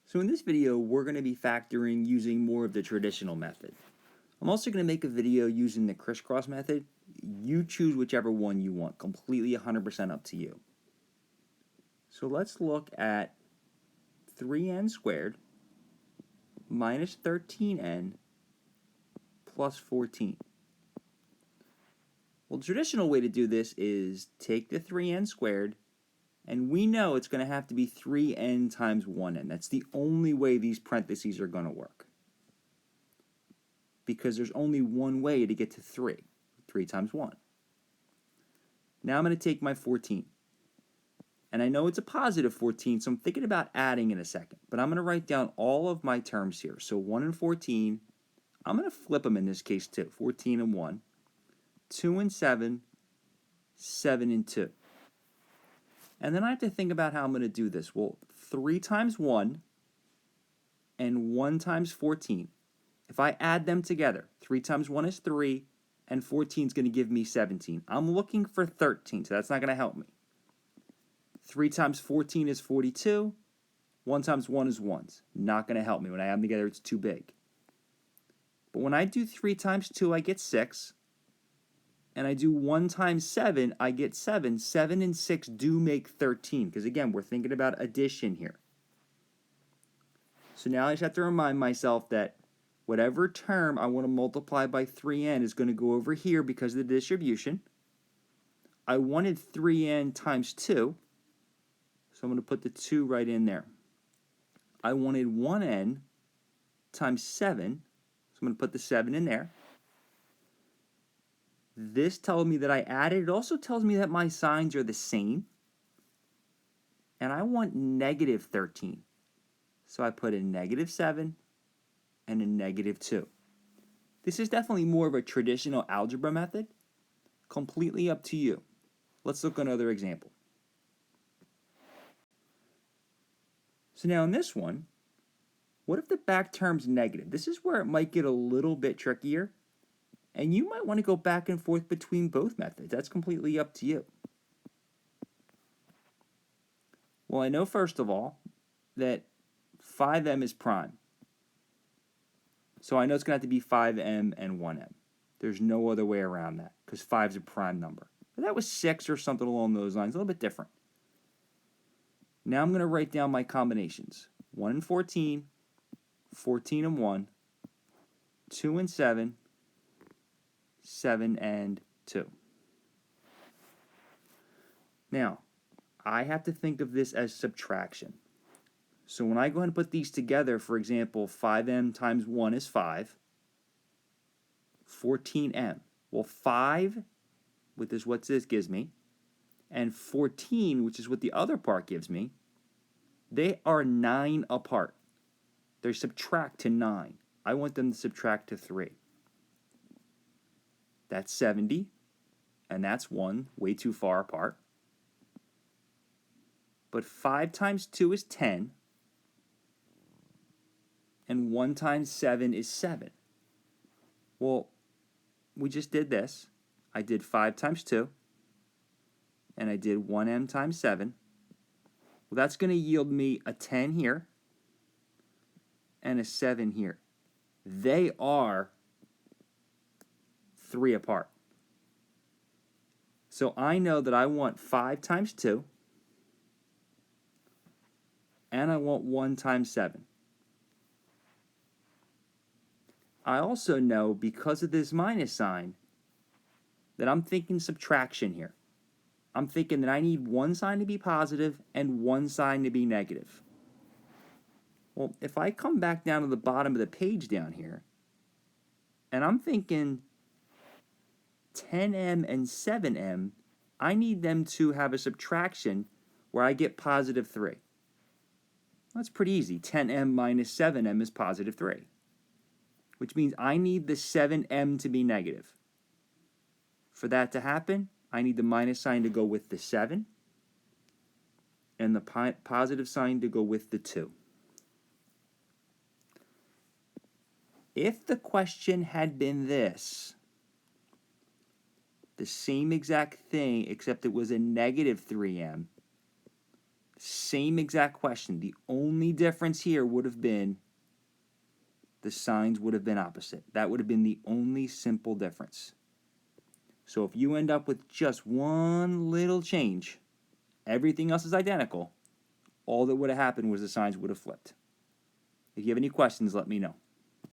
So in this video, we're going to be factoring using more of the traditional method. I'm also going to make a video using the crisscross method. You choose whichever one you want, completely 100% up to you. So let's look at 3n squared minus 13n plus 14. Well, the traditional way to do this is take the 3n squared, and we know it's going to have to be 3n times 1n. That's the only way these parentheses are going to work, because there's only one way to get to 3. 3 times 1. Now I'm going to take my 14. And I know it's a positive 14, so I'm thinking about adding in a second. But I'm going to write down all of my terms here. So 1 and 14, I'm going to flip them in this case too. 14 and 1. 2 and 7, 7 and 2. And then I have to think about how I'm going to do this. Well, 3 times 1 and 1 times 14. If I add them together, 3 times 1 is 3, and 14 is going to give me 17. I'm looking for 13, so that's not going to help me. 3 times 14 is 42. 1 times 1 is 1. Not going to help me. When I add them together, it's too big. But when I do 3 times 2, I get 6. And I do 1 times 7, I get 7. 7 and 6 do make 13, because again, we're thinking about addition here. So now I just have to remind myself that whatever term I want to multiply by 3n is going to go over here because of the distribution. I wanted 3n times 2, so I'm going to put the 2 right in there. I wanted 1n times 7, so I'm going to put the 7 in there. This tells me that I added. It also tells me that my signs are the same. And I want negative 13. So I put a negative 7 and a negative 2. This is definitely more of a traditional algebra method. Completely up to you. Let's look at another example. So now in this one, what if the back term's negative? This is where it might get a little bit trickier. And you might want to go back and forth between both methods. That's completely up to you. Well, I know first of all that 5m is prime. So I know it's going to have to be 5m and 1m. There's no other way around that because 5 is a prime number. But that was 6 or something along those lines, a little bit different. Now I'm going to write down my combinations. 1 and 14, 14 and 1, 2 and 7, 7 and 2. Now, I have to think of this as subtraction. So when I go ahead and put these together, for example, 5m times 1 is 5. 14m. Well, 5, which is what this gives me, and 14, which is what the other part gives me, they are 9 apart. They subtract to 9. I want them to subtract to 3. That's 70, and that's 1, way too far apart. But 5 times 2 is 10, and 1 times 7 is 7. Well, we just did this. I did 5 times 2, and I did 1m times 7. Well, that's going to yield me a 10 here and a 7 here. They are 3 apart. So I know that I want 5 times 2, and I want 1 times 7. I also know, because of this minus sign, that I'm thinking subtraction here. I'm thinking that I need one sign to be positive and one sign to be negative. Well, if I come back down to the bottom of the page down here, and I'm thinking 10m and 7m, I need them to have a subtraction where I get positive 3. That's pretty easy. 10m minus 7m is positive 3, which means I need the 7m to be negative. For that to happen, I need the minus sign to go with the 7 and the positive sign to go with the 2. If the question had been this, the same exact thing except it was a negative 3m, Same exact question. The only difference here would have been the signs would have been opposite. That would have been the only simple difference. So if you end up with just one little change, everything else is identical, all that would have happened was the signs would have flipped. If you have any questions, let me know.